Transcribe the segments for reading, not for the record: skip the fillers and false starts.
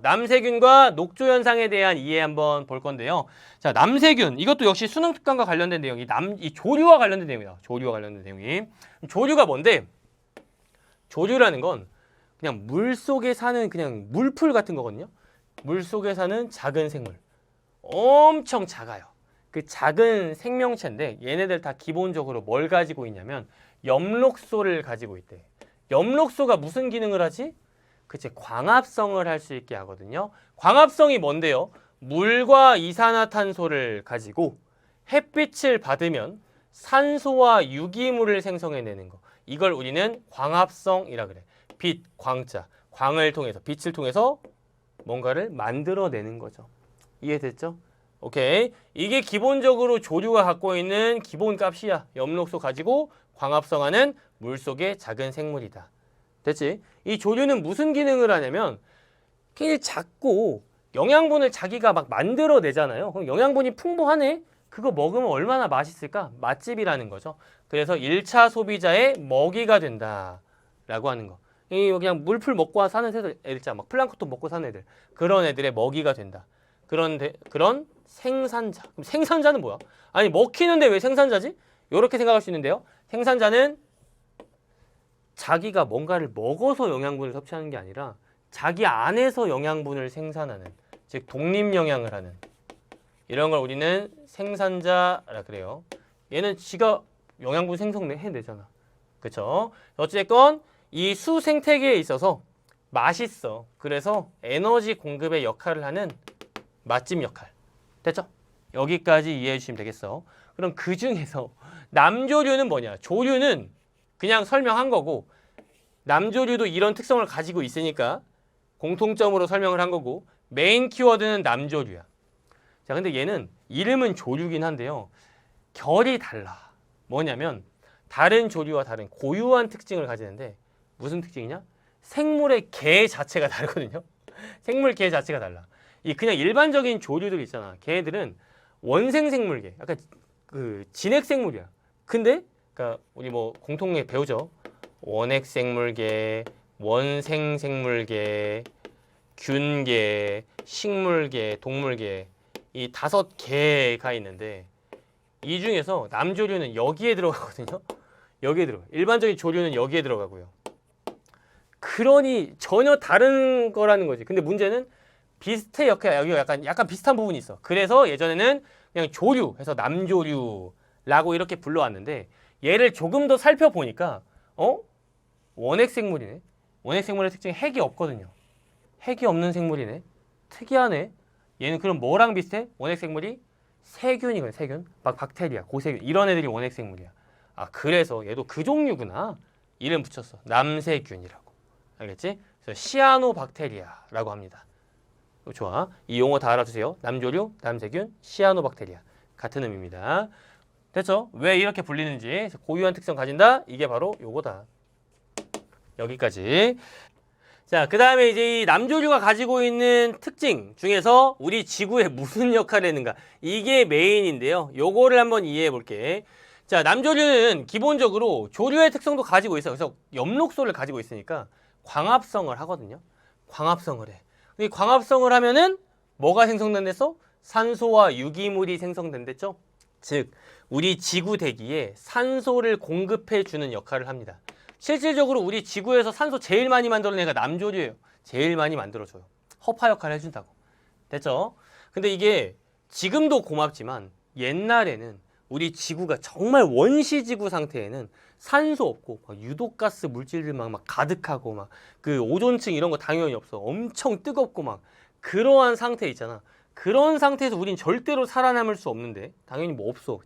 남세균과 녹조 현상에 대한 이해 한번 볼 건데요. 자, 남세균 이것도 역시 수능 특강과 관련된 내용이 이 조류와 관련된 내용이다. 조류와 관련된 내용이. 조류가 뭔데? 조류라는 건 그냥 물 속에 사는 그냥 물풀 같은 거거든요. 물 속에 사는 작은 생물. 엄청 작아요. 그 작은 생명체인데 얘네들 다 기본적으로 뭘 가지고 있냐면 엽록소를 가지고 있대. 엽록소가 무슨 기능을 하지? 그치, 광합성을 할 수 있게 하거든요. 광합성이 뭔데요? 물과 이산화탄소를 가지고 햇빛을 받으면 산소와 유기물을 생성해내는 거. 이걸 우리는 광합성이라 그래. 빛, 광자, 광을 통해서, 빛을 통해서 뭔가를 만들어내는 거죠. 이해됐죠? 오케이. 이게 기본적으로 조류가 갖고 있는 기본 값이야. 엽록소 가지고 광합성하는 물속의 작은 생물이다. 됐지? 이 조류는 무슨 기능을 하냐면 굉장히 작고 영양분을 자기가 막 만들어내잖아요. 그럼 영양분이 풍부하네? 그거 먹으면 얼마나 맛있을까? 맛집이라는 거죠. 그래서 1차 소비자의 먹이가 된다라고 하는 거. 이 그냥 물풀 먹고 사는 애들 있잖아. 막 플랑크톤 먹고 사는 애들. 그런 애들의 먹이가 된다. 그런 생산자. 그럼 생산자는 뭐야? 아니 먹히는데 왜 생산자지? 이렇게 생각할 수 있는데요. 생산자는 자기가 뭔가를 먹어서 영양분을 섭취하는 게 아니라 자기 안에서 영양분을 생산하는, 즉 독립영양을 하는 이런 걸 우리는 생산자라 그래요. 얘는 지가 영양분 생성해내잖아. 그쵸? 어찌됐건 이 수 생태계에 있어서 맛있어. 그래서 에너지 공급의 역할을 하는 맛집 역할. 됐죠? 여기까지 이해해 주시면 되겠어. 그럼 그 중에서 남조류는 뭐냐? 조류는 그냥 설명한 거고 남조류도 이런 특성을 가지고 있으니까 공통점으로 설명을 한 거고 메인 키워드는 남조류야. 자, 근데 얘는 이름은 조류긴 한데요. 결이 달라. 뭐냐면 다른 조류와 다른 고유한 특징을 가지는데 무슨 특징이냐? 생물의 개 자체가 다르거든요. 생물 개 자체가 달라. 이 그냥 일반적인 조류들 있잖아. 걔네들은 원생 생물계, 약간 그 진핵 생물이야. 근데 그러니까 우리 뭐 공통에 배우죠. 원핵 생물계, 원생 생물계, 균계, 식물계, 동물계 이 5개가 있는데 이 중에서 남조류는 여기에 들어가거든요. 여기에 들어가. 일반적인 조류는 여기에 들어가고요. 그러니 전혀 다른 거라는 거지. 근데 문제는 비슷해. 여기 약간 비슷한 부분이 있어. 그래서 예전에는 그냥 조류 해서 남조류라고 이렇게 불러왔는데 얘를 조금 더 살펴보니까 원핵 생물이네. 원핵 생물의 특징이 핵이 없거든요. 핵이 없는 생물이네. 특이하네. 얘는 그럼 뭐랑 비슷해? 원핵 생물이 세균이거든. 세균. 막 박테리아, 고세균 이런 애들이 원핵 생물이야. 아, 그래서 얘도 그 종류구나. 이름 붙였어. 남세균이라고. 알겠지? 그래서 시아노박테리아라고 합니다. 좋아. 이 용어 다 알아두세요. 남조류, 남세균, 시아노박테리아. 같은 의미입니다. 됐죠? 왜 이렇게 불리는지 고유한 특성 가진다? 이게 바로 요거다. 여기까지. 자, 그 다음에 이제 이 남조류가 가지고 있는 특징 중에서 우리 지구에 무슨 역할을 했는가? 이게 메인인데요. 요거를 한번 이해해 볼게. 자, 남조류는 기본적으로 조류의 특성도 가지고 있어요. 그래서 엽록소를 가지고 있으니까 광합성을 하거든요. 광합성을 해. 이 광합성을 하면은 뭐가 생성된댔어? 산소와 유기물이 생성된댔죠? 즉, 우리 지구 대기에 산소를 공급해 주는 역할을 합니다. 실질적으로 우리 지구에서 산소 제일 많이 만들어낸 애가 남조류예요. 제일 많이 만들어줘요. 허파 역할을 해준다고. 됐죠? 근데 이게 지금도 고맙지만 옛날에는 우리 지구가 정말 원시지구 상태에는 산소 없고 막 유독가스 물질들 막 가득하고 막 그 오존층 이런 거 당연히 없어. 엄청 뜨겁고 막 그러한 상태 있잖아. 그런 상태에서 우린 절대로 살아남을 수 없는데 당연히 뭐 없어.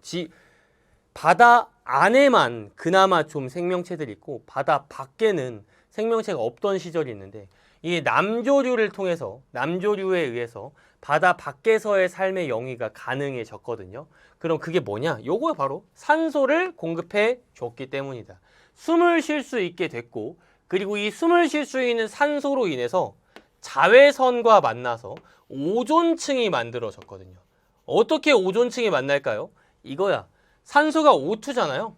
바다 안에만 그나마 좀 생명체들이 있고 바다 밖에는 생명체가 없던 시절이 있는데 이 남조류를 통해서 남조류에 의해서 바다 밖에서의 삶의 영위가 가능해졌거든요. 그럼 그게 뭐냐? 요거 바로 산소를 공급해 줬기 때문이다. 숨을 쉴 수 있게 됐고 그리고 이 숨을 쉴 수 있는 산소로 인해서 자외선과 만나서 오존층이 만들어졌거든요. 어떻게 오존층이 만날까요? 이거야. 산소가 O2잖아요.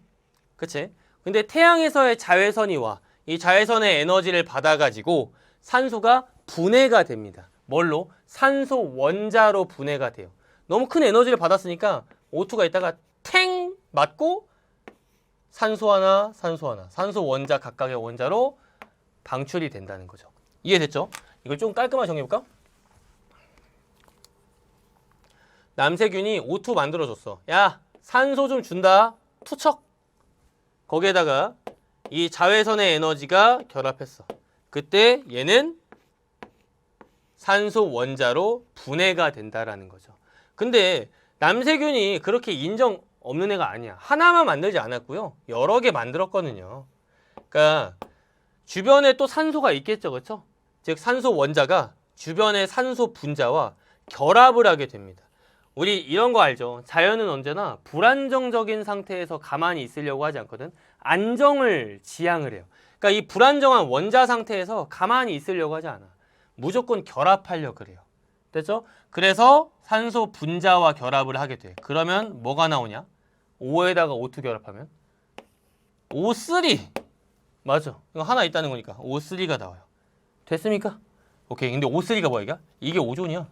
그치? 근데 태양에서의 자외선이 와. 이 자외선의 에너지를 받아가지고 산소가 분해가 됩니다. 뭘로? 산소 원자로 분해가 돼요. 너무 큰 에너지를 받았으니까 O2가 있다가 탱 맞고 산소 하나, 산소 하나, 산소 원자 각각의 원자로 방출이 된다는 거죠. 이해됐죠? 이걸 좀 깔끔하게 정리해볼까? 남세균이 O2 만들어줬어. 야, 산소 좀 준다. 투척. 거기에다가 이 자외선의 에너지가 결합했어. 그때 얘는 산소 원자로 분해가 된다라는 거죠. 근데 남세균이 그렇게 인정 없는 애가 아니야. 하나만 만들지 않았고요. 여러 개 만들었거든요. 그러니까 주변에 또 산소가 있겠죠. 그렇죠? 즉 산소 원자가 주변의 산소 분자와 결합을 하게 됩니다. 우리 이런 거 알죠? 자연은 언제나 불안정적인 상태에서 가만히 있으려고 하지 않거든. 안정을 지향을 해요. 그러니까 이 불안정한 원자 상태에서 가만히 있으려고 하지 않아. 무조건 결합하려고 그래요. 됐죠? 그래서 산소 분자와 결합을 하게 돼. 그러면 뭐가 나오냐? O에다가 O2 결합하면 O3. 맞아. 이거 하나 있다는 거니까 O3가 나와요. 됐습니까? 오케이. 근데 O3가 뭐야? 이게 오존이야.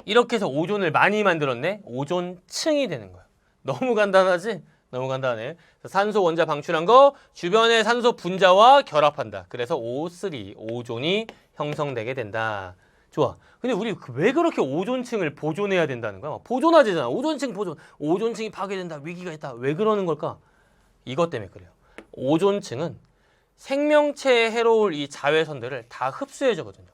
이렇게 해서 오존을 많이 만들었네. 오존층이 되는 거야. 너무 간단하지? 너무 간단해. 산소 원자 방출한 거 주변의 산소 분자와 결합한다. 그래서 O3, 오존이 형성되게 된다. 좋아. 근데 우리 왜 그렇게 오존층을 보존해야 된다는 거야? 보존하지잖아. 오존층 보존. 오존층이 파괴된다. 위기가 있다. 왜 그러는 걸까? 이것 때문에 그래요. 오존층은 생명체에 해로울 이 자외선들을 다 흡수해주거든요.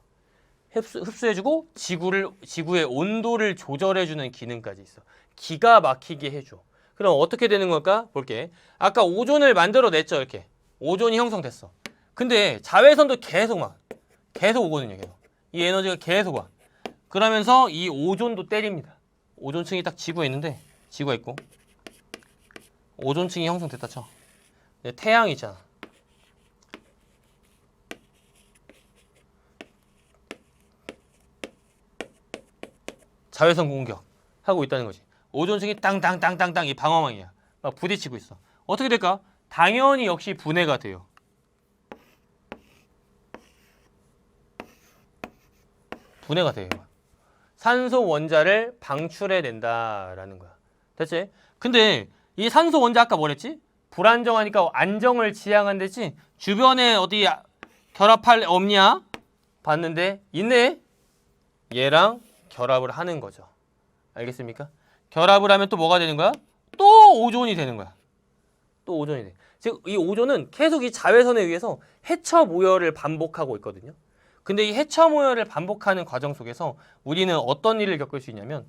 흡수해주고 지구의 온도를 조절해주는 기능까지 있어. 기가 막히게 해줘. 그럼 어떻게 되는 걸까? 볼게. 아까 오존을 만들어냈죠. 이렇게. 오존이 형성됐어. 근데 자외선도 계속 오거든요. 계속. 이 에너지가 계속 와. 그러면서 이 오존도 때립니다. 오존층이 딱 지구에 있는데, 지구가 있고 오존층이 형성됐다 쳐. 태양이 있잖아. 자외선 공격 하고 있다는 거지. 오존층이 땅땅땅땅땅 이 방어망이야. 막 부딪히고 있어. 어떻게 될까? 당연히 역시 분해가 돼요. 분해가 돼요. 산소 원자를 방출해낸다라는 거야. 됐지? 근데 이 산소 원자 아까 뭐랬지? 불안정하니까 안정을 지향한댔지? 주변에 어디 결합할 없냐? 봤는데 있네? 얘랑 결합을 하는 거죠. 알겠습니까? 결합을 하면 또 뭐가 되는 거야? 또 오존이 되는 거야. 또 오존이 돼. 즉 이 오존은 계속 이 자외선에 의해서 해처 모열을 반복하고 있거든요. 근데 이 해처 모열을 반복하는 과정 속에서 우리는 어떤 일을 겪을 수 있냐면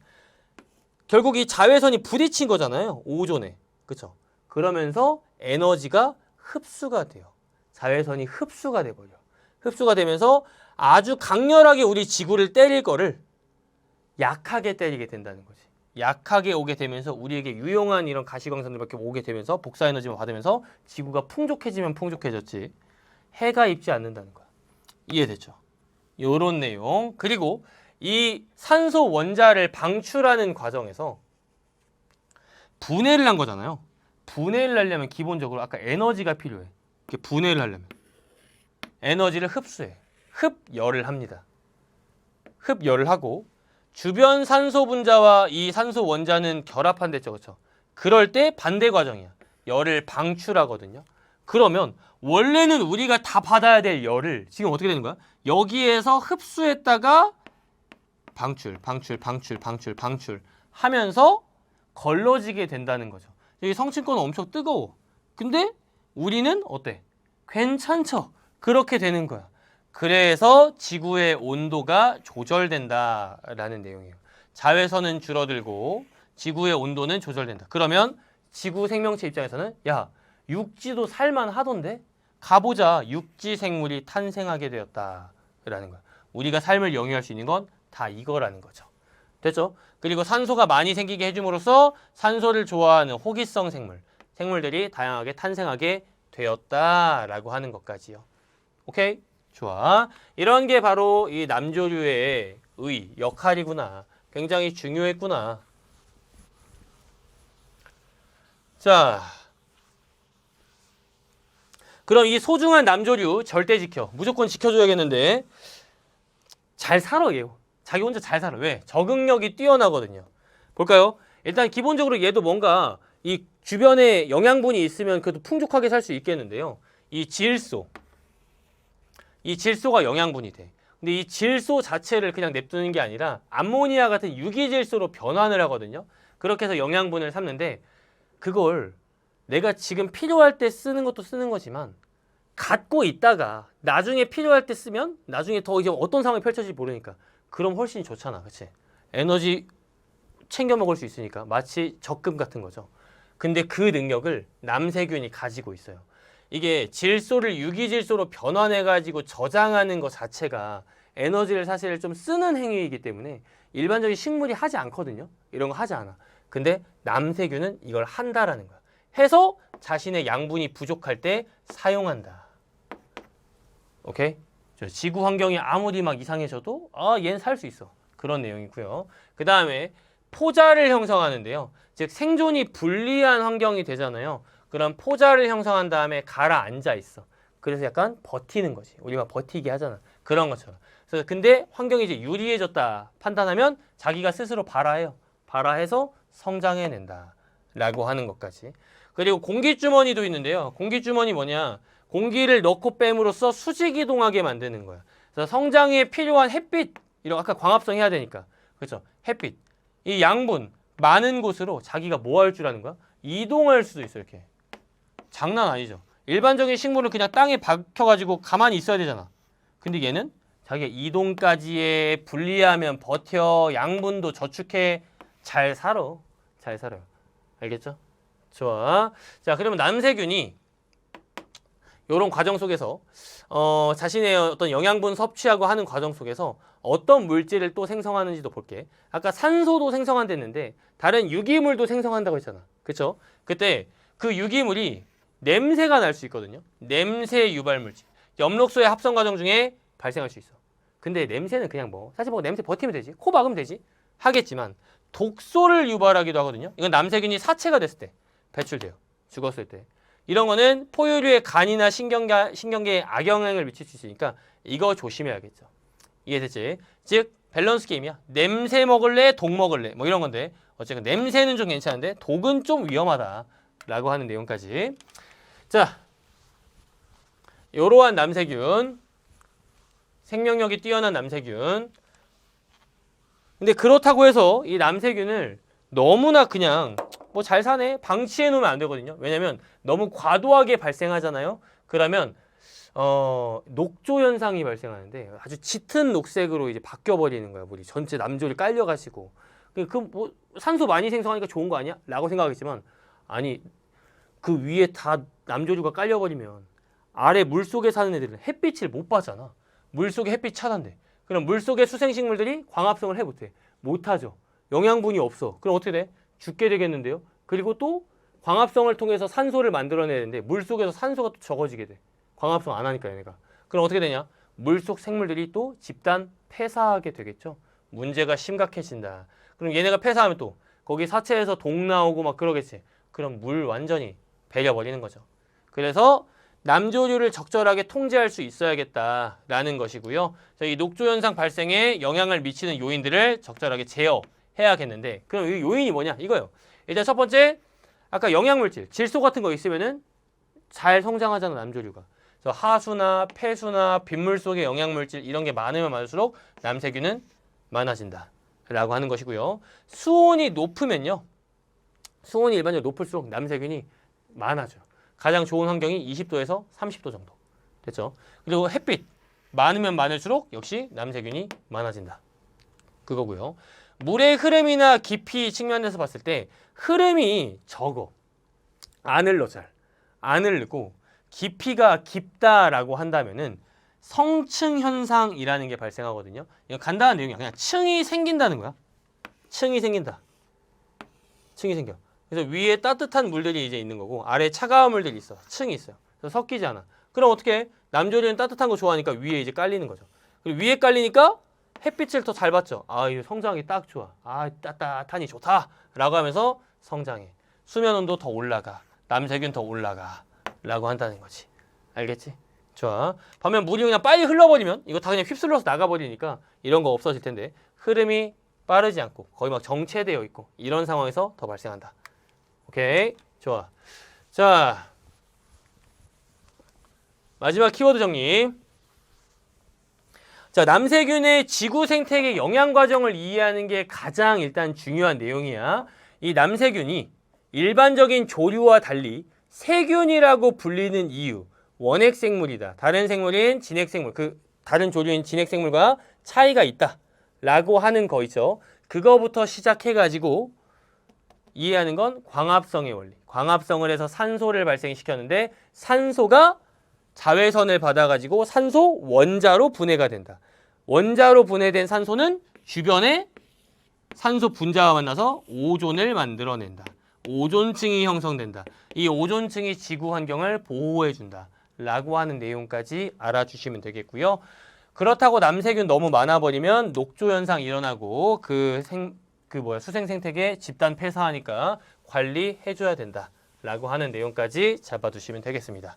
결국 이 자외선이 부딪힌 거잖아요. 오존에. 그쵸? 그러면서 에너지가 흡수가 돼요. 자외선이 흡수가 돼버려. 흡수가 되면서 아주 강렬하게 우리 지구를 때릴 거를 약하게 때리게 된다는 거지. 약하게 오게 되면서 우리에게 유용한 이런 가시광선들밖에 오게 되면서 복사 에너지만 받으면서 지구가 풍족해지면 풍족해졌지 해가 입지 않는다는 거야. 이해됐죠? 요런 내용. 그리고 이 산소 원자를 방출하는 과정에서 분해를 한 거잖아요. 분해를 하려면 기본적으로 아까 에너지가 필요해. 이렇게 분해를 하려면 에너지를 흡수해. 흡열을 합니다. 흡열을 하고 주변 산소 분자와 이 산소 원자는 결합한댔죠. 그렇죠? 그럴 때 반대 과정이야. 열을 방출하거든요. 그러면 원래는 우리가 다 받아야 될 열을 지금 어떻게 되는 거야? 여기에서 흡수했다가 방출 하면서 걸러지게 된다는 거죠. 여기 성층권은 엄청 뜨거워. 근데 우리는 어때? 괜찮죠? 그렇게 되는 거야. 그래서 지구의 온도가 조절된다라는 내용이에요. 자외선은 줄어들고 지구의 온도는 조절된다. 그러면 지구 생명체 입장에서는 야, 육지도 살만하던데? 가보자. 육지 생물이 탄생하게 되었다라는 거야. 우리가 삶을 영위할 수 있는 건 다 이거라는 거죠. 됐죠? 그리고 산소가 많이 생기게 해줌으로써 산소를 좋아하는 호기성 생물들이 다양하게 탄생하게 되었다라고 하는 것까지요. 오케이? 좋아. 이런 게 바로 이 남조류의 역할이구나. 굉장히 중요했구나. 자, 그럼 이 소중한 남조류 절대 지켜. 무조건 지켜줘야겠는데 잘 살아 얘. 자기 혼자 잘 살아. 왜? 적응력이 뛰어나거든요. 볼까요? 일단 기본적으로 얘도 뭔가 이 주변에 영양분이 있으면 그래도 풍족하게 살 수 있겠는데요. 이 질소가 영양분이 돼. 근데 이 질소 자체를 그냥 냅두는 게 아니라 암모니아 같은 유기질소로 변환을 하거든요. 그렇게 해서 영양분을 삼는데 그걸 내가 지금 필요할 때 쓰는 것도 쓰는 거지만 갖고 있다가 나중에 필요할 때 쓰면 나중에 더 이제 어떤 상황이 펼쳐질지 모르니까 그럼 훨씬 좋잖아. 그치? 에너지 챙겨 먹을 수 있으니까 마치 적금 같은 거죠. 근데 그 능력을 남세균이 가지고 있어요. 이게 질소를 유기질소로 변환해가지고 저장하는 것 자체가 에너지를 사실 좀 쓰는 행위이기 때문에 일반적인 식물이 하지 않거든요. 이런 거 하지 않아. 근데 남세균은 이걸 한다라는 거야. 해서 자신의 양분이 부족할 때 사용한다. 오케이? 지구 환경이 아무리 막 이상해져도 얘는 살 수 있어. 그런 내용이고요. 그 다음에 포자를 형성하는데요. 즉 생존이 불리한 환경이 되잖아요. 그럼 포자를 형성한 다음에 가라앉아 있어. 그래서 약간 버티는 거지. 우리가 버티기 하잖아. 그런 것처럼. 그래서 근데 환경이 이제 유리해졌다 판단하면 자기가 스스로 발화해요. 발화해서 성장해낸다. 라고 하는 것까지. 그리고 공기주머니도 있는데요. 공기주머니 뭐냐? 공기를 넣고 뺨으로써 수직 이동하게 만드는 거야. 그래서 성장에 필요한 햇빛, 이런 아까 광합성 해야 되니까. 그렇죠? 햇빛. 이 양분 많은 곳으로 자기가 뭐 할 줄 아는 거야? 이동할 수도 있어. 이렇게. 장난 아니죠. 일반적인 식물은 그냥 땅에 박혀가지고 가만히 있어야 되잖아. 근데 얘는 자기가 이동까지에 불리하면 버텨, 양분도 저축해, 잘 살아. 잘 살아요. 알겠죠? 좋아. 자, 그러면 남세균이 이런 과정 속에서 자신의 어떤 영양분 섭취하고 하는 과정 속에서 어떤 물질을 또 생성하는지도 볼게. 아까 산소도 생성한댔는데 다른 유기물도 생성한다고 했잖아. 그쵸? 그때 그 유기물이 냄새가 날 수 있거든요. 냄새 유발 물질. 엽록소의 합성 과정 중에 발생할 수 있어. 근데 냄새는 그냥 뭐 사실 뭐 냄새 버티면 되지. 코 박으면 되지. 하겠지만 독소를 유발하기도 하거든요. 이건 남세균이 사체가 됐을 때 배출돼요. 죽었을 때. 이런 거는 포유류의 간이나 신경계에 악영향을 미칠 수 있으니까 이거 조심해야겠죠. 이해됐지? 즉 밸런스 게임이야. 냄새 먹을래? 독 먹을래? 뭐 이런 건데 어쨌든 냄새는 좀 괜찮은데 독은 좀 위험하다 라고 하는 내용까지. 자, 이러한 남세균, 생명력이 뛰어난 남세균. 근데 그렇다고 해서 이 남세균을 너무나 그냥 뭐 잘 사네 방치해 놓으면 안 되거든요. 왜냐면 너무 과도하게 발생하잖아요. 그러면 녹조 현상이 발생하는데 아주 짙은 녹색으로 이제 바뀌어 버리는 거야. 물이 전체 남조리 깔려 가지고. 그 뭐 산소 많이 생성하니까 좋은 거 아니야? 라고 생각하겠지만 아니 그 위에 다 남조류가 깔려 버리면 아래 물 속에 사는 애들은 햇빛을 못 받잖아. 물 속에 햇빛 차단돼. 그럼 물 속의 수생식물들이 광합성을 해 못해. 못하죠. 영양분이 없어. 그럼 어떻게 돼? 죽게 되겠는데요. 그리고 또 광합성을 통해서 산소를 만들어내는데 물 속에서 산소가 또 적어지게 돼. 광합성 안 하니까 얘네가. 그럼 어떻게 되냐? 물속 생물들이 또 집단 폐사하게 되겠죠. 문제가 심각해진다. 그럼 얘네가 폐사하면 또 거기 사체에서 독 나오고 막 그러겠지. 그럼 물 완전히 배려버리는 거죠. 그래서 남조류를 적절하게 통제할 수 있어야겠다라는 것이고요. 이 녹조 현상 발생에 영향을 미치는 요인들을 적절하게 제어해야겠는데 그럼 이 요인이 뭐냐? 이거요. 일단 첫 번째 아까 영양물질, 질소 같은 거 있으면은 잘 성장하잖아 남조류가. 그래서 하수나 폐수나 빗물 속의 영양물질 이런 게 많으면 많을수록 남세균은 많아진다 라고 하는 것이고요. 수온이 높으면요. 수온이 일반적으로 높을수록 남세균이 많아져요. 가장 좋은 환경이 20도에서 30도 정도. 됐죠? 그리고 햇빛 많으면 많을수록 역시 남세균이 많아진다. 그거고요. 물의 흐름이나 깊이 측면에서 봤을 때 흐름이 적어. 안 흘러 잘. 안 흐르고 깊이가 깊다라고 한다면은 성층 현상이라는 게 발생하거든요. 이거 간단한 내용이야. 그냥 층이 생긴다는 거야. 층이 생긴다. 층이 생겨. 그래서 위에 따뜻한 물들이 이제 있는 거고 아래에 차가운 물들이 있어. 층이 있어요. 그래서 섞이지 않아. 그럼 어떻게 해? 남조류는 따뜻한 거 좋아하니까 위에 이제 깔리는 거죠. 그리고 위에 깔리니까 햇빛을 더 잘 받죠. 아, 이거 성장하기 딱 좋아. 아, 따뜻하니 좋다. 라고 하면서 성장해. 수면 온도 더 올라가. 남세균 더 올라가. 라고 한다는 거지. 알겠지? 좋아. 반면 물이 그냥 빨리 흘러버리면 이거 다 그냥 휩쓸려서 나가버리니까 이런 거 없어질 텐데 흐름이 빠르지 않고 거의 막 정체되어 있고 이런 상황에서 더 발생한다. 오케이. 좋아. 자, 마지막 키워드 정리. 자, 남세균의 지구 생태계 영양 과정을 이해하는 게 가장 일단 중요한 내용이야. 이 남세균이 일반적인 조류와 달리 세균이라고 불리는 이유, 원핵 생물이다. 다른 생물인 진핵 생물, 다른 조류인 진핵 생물과 차이가 있다라고 하는 거 있죠. 그거부터 시작해가지고 이해하는 건 광합성의 원리. 광합성을 해서 산소를 발생시켰는데 산소가 자외선을 받아가지고 산소 원자로 분해가 된다. 원자로 분해된 산소는 주변에 산소 분자와 만나서 오존을 만들어낸다. 오존층이 형성된다. 이 오존층이 지구 환경을 보호해준다. 라고 하는 내용까지 알아주시면 되겠고요. 그렇다고 남세균 너무 많아버리면 녹조 현상 일어나고 수생 생태계 집단 폐사하니까 관리해줘야 된다. 라고 하는 내용까지 잡아두시면 되겠습니다.